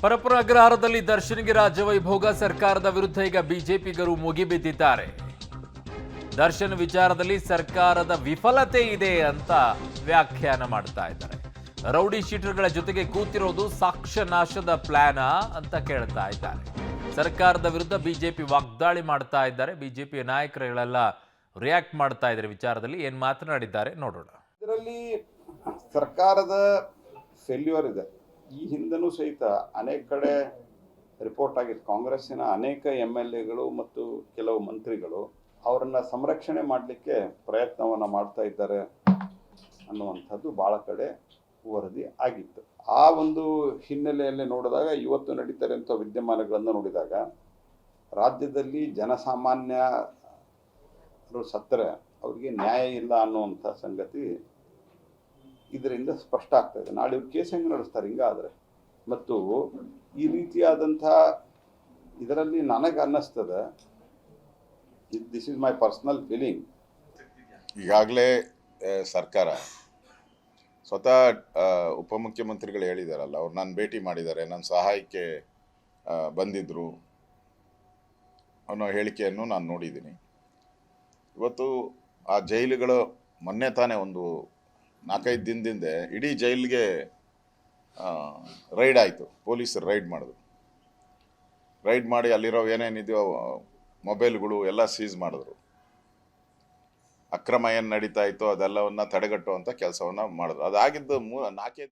ಪರಪ್ಪನ ಅಗ್ರಹಾರದಲ್ಲಿ ದರ್ಶನ್ಗೆ ರಾಜ್ಯವೈಭೋಗ. ಸರ್ಕಾರದ ವಿರುದ್ಧ ಈಗ ಬಿಜೆಪಿಗರು ಮುಗಿಬಿದ್ದಿದ್ದಾರೆ. ದರ್ಶನ್ ವಿಚಾರದಲ್ಲಿ ಸರ್ಕಾರದ ವಿಫಲತೆ ಇದೆ ಅಂತ ವ್ಯಾಖ್ಯಾನ ಮಾಡ್ತಾ ಇದ್ದಾರೆ. ರೌಡಿ ಶೀಟರ್ಗಳ ಜೊತೆಗೆ ಕೂತಿರೋದು ಸಾಕ್ಷ್ಯ ನಾಶದ ಪ್ಲಾನ ಅಂತ ಕೇಳ್ತಾ ಇದ್ದಾರೆ. ಸರ್ಕಾರದ ವಿರುದ್ಧ ಬಿಜೆಪಿ ವಾಗ್ದಾಳಿ ಮಾಡ್ತಾ ಇದ್ದಾರೆ. ಬಿಜೆಪಿ ನಾಯಕರುಗಳೆಲ್ಲ ರಿಯಾಕ್ಟ್ ಮಾಡ್ತಾ ಇದ್ದಾರೆ. ವಿಚಾರದಲ್ಲಿ ಏನು ಮಾತನಾಡಿದ್ದಾರೆ ನೋಡೋಣ. ಇದರಲ್ಲಿ ಸರ್ಕಾರದ ಫೇಲ್ಯೂರ್ ಇದೆ. ಈ ಹಿಂದನೂ ಸಹಿತ ಅನೇಕ ಕಡೆ ರಿಪೋರ್ಟ್ ಆಗಿತ್ತು. ಕಾಂಗ್ರೆಸ್ಸಿನ ಅನೇಕ MLAಗಳು ಮತ್ತು ಕೆಲವು ಮಂತ್ರಿಗಳು ಅವರನ್ನು ಸಂರಕ್ಷಣೆ ಮಾಡಲಿಕ್ಕೆ ಪ್ರಯತ್ನವನ್ನು ಮಾಡ್ತಾ ಇದ್ದಾರೆ ಅನ್ನುವಂಥದ್ದು ಭಾಳ ಕಡೆ ವರದಿ ಆಗಿತ್ತು. ಆ ಒಂದು ಹಿನ್ನೆಲೆಯಲ್ಲಿ ನೋಡಿದಾಗ ಇವತ್ತು ನಡೀತಾರಂಥ ವಿದ್ಯಮಾನಗಳನ್ನು ನೋಡಿದಾಗ ರಾಜ್ಯದಲ್ಲಿ ಜನಸಾಮಾನ್ಯರು ಸತ್ತರೆ ಅವರಿಗೆ ನ್ಯಾಯ ಇಲ್ಲ ಅನ್ನುವಂಥ ಸಂಗತಿ ಇದರಿಂದ ಸ್ಪಷ್ಟ ಆಗ್ತಾ ಇದೆ. ನಾಳೆ ಇವ್ರು ಕೇಸ್ ಹೆಂಗೆ ನಡೆಸ್ತಾರೆ ಹಿಂಗಾದರೆ? ಮತ್ತು ಈ ರೀತಿಯಾದಂಥ ಇದರಲ್ಲಿ ನನಗೆ ಅನ್ನಿಸ್ತದೆ, this is my personal feeling. ಈಗಾಗಲೇ ಸರ್ಕಾರ ಸ್ವತಃ ಉಪಮುಖ್ಯಮಂತ್ರಿಗಳು ಹೇಳಿದಾರಲ್ಲ, ಅವ್ರು ನಾನು ಭೇಟಿ ಮಾಡಿದ್ದಾರೆ, ನನ್ನ ಸಹಾಯಕ್ಕೆ ಬಂದಿದ್ದರು ಅನ್ನೋ ಹೇಳಿಕೆಯನ್ನು ನಾನು ನೋಡಿದ್ದೀನಿ. ಇವತ್ತು ಆ ಜೈಲುಗಳು ಮೊನ್ನೆ ತಾನೇ ಒಂದು 4-5 ದಿನದಿಂದ ಇಡೀ ಜೈಲಿಗೆ ರೈಡ್ ಆಯಿತು. ಪೊಲೀಸರು ರೈಡ್ ಮಾಡಿದ್ರು. ರೈಡ್ ಮಾಡಿ ಅಲ್ಲಿರೋ ಏನೇನಿದೆಯೋ ಮೊಬೈಲ್ಗಳು ಎಲ್ಲ ಸೀಸ್ ಮಾಡಿದ್ರು. ಅಕ್ರಮ ಏನು ನಡೀತಾ ಇತ್ತು ಅದೆಲ್ಲವನ್ನು ತಡೆಗಟ್ಟುವಂಥ ಕೆಲಸವನ್ನು ಮಾಡಿದ್ರು. ಅದಾಗಿದ್ದು 4